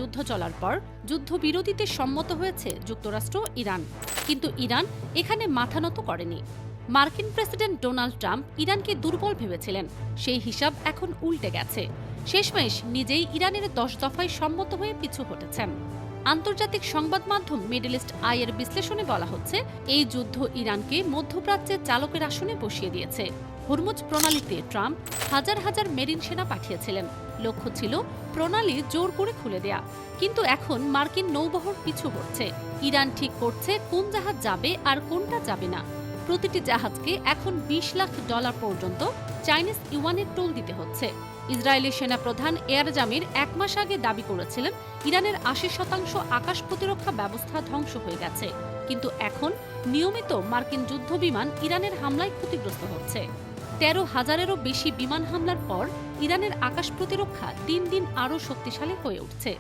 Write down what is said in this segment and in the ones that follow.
যুদ্ধ চলার পর যুদ্ধবিরতিতে সম্মত হয়েছে যুক্তরাষ্ট্র ইরান, কিন্তু ইরান এখানে মাথা নত করেনি। মার্কিন প্রেসিডেন্ট ডোনাল্ড ট্রাম্প ইরানকে দুর্বল ভেবেছিলেন, সেই হিসাব এখন উল্টে গেছে। শেষমেশ নিজেই ইরানের 10 দফায় সম্মত হয়ে পিছু হটেছেন। আন্তর্জাতিক সংবাদ মাধ্যম মিডল ইস্ট আইয়ের বিশ্লেষণে বলা হচ্ছে, এই যুদ্ধ ইরানকে মধ্যপ্রাচ্যের চালকের আসনে বসিয়ে দিয়েছে। হরমুজ প্রণালীতে ট্রাম্প হাজার হাজার মেরিন সেনা পাঠিয়েছিলেন, লক্ষ্য ছিল প্রণালী জোর করে খুলে দেয়া। কিন্তু এখন মার্কিন নৌবহর পিছু হটছে। ইরান ঠিক করছে কোন জাহাজ যাবে আর কোনটা যাবে না। প্রতিটি জাহাজকে এখন $20 লাখ পর্যন্ত চাইনিজ ইউয়ানের টোল দিতে হচ্ছে। ইসরায়েলি সেনাপ্রধান এয়ার জামির 1 মাস আগে দাবি করেছিলেন ইরানের 80% আকাশ প্রতিরক্ষা ব্যবস্থা ধ্বংস হয়ে গেছে, কিন্তু এখন নিয়মিত মার্কিন যুদ্ধবিমান ইরানের হামলায় ক্ষতিগ্রস্ত হচ্ছে। 13,000-এরও বেশি বিমান হামলার পর ইরানের আকাশ প্রতিরক্ষা দিন দিন আরও শক্তিশালী হয়ে উঠছে।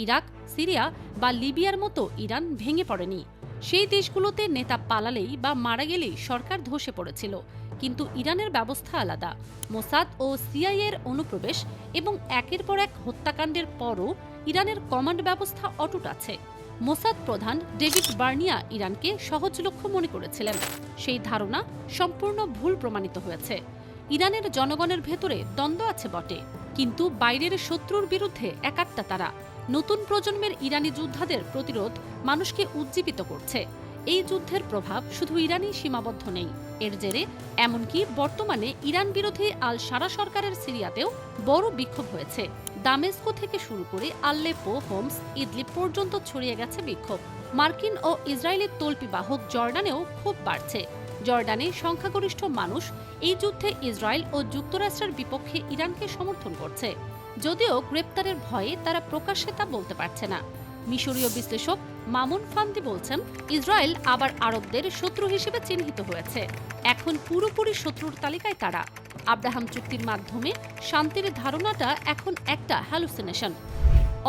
ইরাক, সিরিয়া বা লিবিয়ার মতো ইরান ভেঙে পড়েনি। সেই দেশগুলোতে নেতা পালালেই বা মারা গেলেই সরকার ধসে পড়েছিল, কিন্তু ইরানের ব্যবস্থা আলাদা। মোসাদ ও সিআইএর অনুপ্রবেশ এবং একের পর এক হত্যাকাণ্ডের পরও ইরানের কমান্ড ব্যবস্থা অটুট আছে। মোসাদ প্রধান ডেভিড বার্নিয়া ইরানকে সহজলক্ষ্য মনে করেছিলেন। সেই ধারণা সম্পূর্ণ ভুল প্রমাণিত হয়েছে। ইরানের জনগণের ভেতরে দ্বন্দ্ব আছে বটে, কিন্তু বাইরের শত্রুর বিরুদ্ধে একাত্তা তারা। নতুন প্রজন্মের ইরানি যোদ্ধাদের প্রতিরোধ মানুষকে উজ্জীবিত করছে। এই যুদ্ধের প্রভাব শুধু ইরানেই সীমাবদ্ধ নেই। এর জেরে এমনকি বর্তমানে ইরান বিরোধী আল সারা সরকারের সিরিয়াতেও বড় বিক্ষোভ হয়েছে। দামেস্কো থেকে শুরু করে আল্লেপো, হোমস, ইদলিব পর্যন্ত ছড়িয়ে গেছে বিক্ষোভ। মার্কিন ও ইসরায়েলি তল্পিবাহক জর্ডানেও ক্ষোভ বাড়ছে। জর্ডানে সংখ্যাগরিষ্ঠ মানুষ এই যুদ্ধে ইসরায়েল ও যুক্তরাষ্ট্রের বিপক্ষে ইরানকে সমর্থন করছে, যদিও গ্রেপ্তারের ভয়ে তারা প্রকাশ্যে তা বলতে পারছে না। মিশরীয় বিশ্লেষক মামুন ফান্দি বলছেন, ইসরায়েল আবার আরবদের শত্রু হিসেবে চিহ্নিত হয়েছে। এখন পুরোপুরি শত্রুর তালিকায় তারা। আব্রাহাম চুক্তির মাধ্যমে শান্তির ধারণাটা এখন একটা হ্যালুসিনেশন।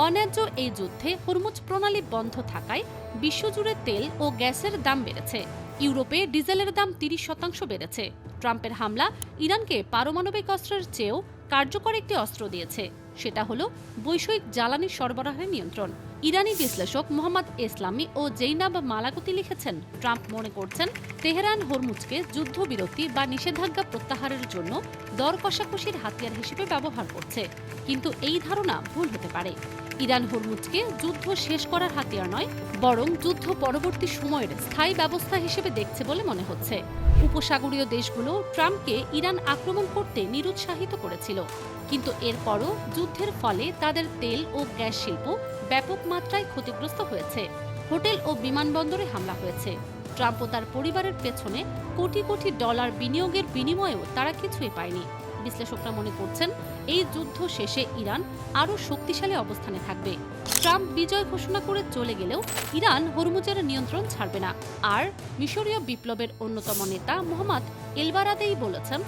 অন্যায্য এই যুদ্ধে হরমুজ প্রণালী বন্ধ থাকায় বিশ্বজুড়ে তেল ও গ্যাসের দাম বেড়েছে। ইউরোপে ডিজেলের দাম 30% বেড়েছে। ট্রাম্পের হামলা ইরানকে পারমাণবিক অস্ত্রের চেয়েও কার্যকর একটি অস্ত্র দিয়েছে, সেটা হলো বৈষয়িক জ্বালানি সরবরাহের নিয়ন্ত্রণ। ইরানি বিশ্লেষক মোহাম্মদ ইসলামি ও জৈনাব মালাকুতি লিখেছেন, ট্রাম্প মনে করছেন তেহরান হরমুজকে যুদ্ধবিরতি বা নিষেধাজ্ঞা প্রত্যাহারের জন্য দর কষাকষির হাতিয়ার হিসেবে ব্যবহার করছে, কিন্তু এই ধারণা ভুল হতে পারে। ইরান হরমুজকে যুদ্ধ শেষ করার হাতিয়ার নয়, বরং যুদ্ধ পরবর্তী সময়ের স্থায়ী ব্যবস্থা হিসেবে দেখছে বলে মনে হচ্ছে। উপসাগরীয় দেশগুলো ট্রাম্পকে ইরান আক্রমণ করতে নিরুৎসাহিত করেছিল, কিন্তু এরপরও যুদ্ধের ফলে তাদের তেল ও গ্যাস শিল্প ব্যাপক মাত্রায় ক্ষতিগ্রস্ত হয়েছে। হোটেল ও বিমানবন্দরে হামলা হয়েছে। ট্রাম্প ও তার পরিবারের পেছনে কোটি কোটি ডলার বিনিয়োগের বিনিময়েও তারা কিছুই পায়নি। বিশ্লেষকরা মনে করছেন, এই যুদ্ধ শেষে ইরান আরও শক্তিশালী অবস্থানে থাকবে। ট্রাম্প বিজয় ঘোষণা করে চলে গেলেও ইরান হরমুজের নিয়ন্ত্রণ ছাড়বে না। আর মিশরীয় বিপ্লবের অন্যতম নেতা মোহাম্মদ এলবারাদেই বলেছেন,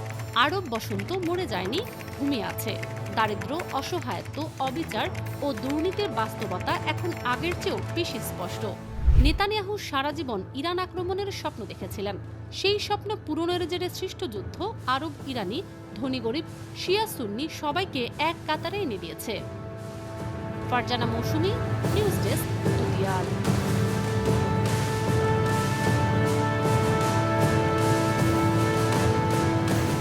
আরব বসন্ত মরে যায়নি, ঘুমিয়ে আছে। দারিদ্র্য, অসহায়ত্ব, অবিচার ও দুর্নীতির বাস্তবতা এখন আগের চেয়েও বেশি স্পষ্ট। নেতানিয়াহু সারা জীবন ইরান আক্রমণের স্বপ্ন দেখেছিলেন। সেই স্বপ্ন পূরণের জেরে সৃষ্ট যুদ্ধ আরব ইরানি, ধনী গরিব, শিয়া সুন্নি সবাইকে এক কাতারে এনে দিয়েছে। ফারজানা মৌসুমী, নিউজ ডেস্ক, দুতিয়ার।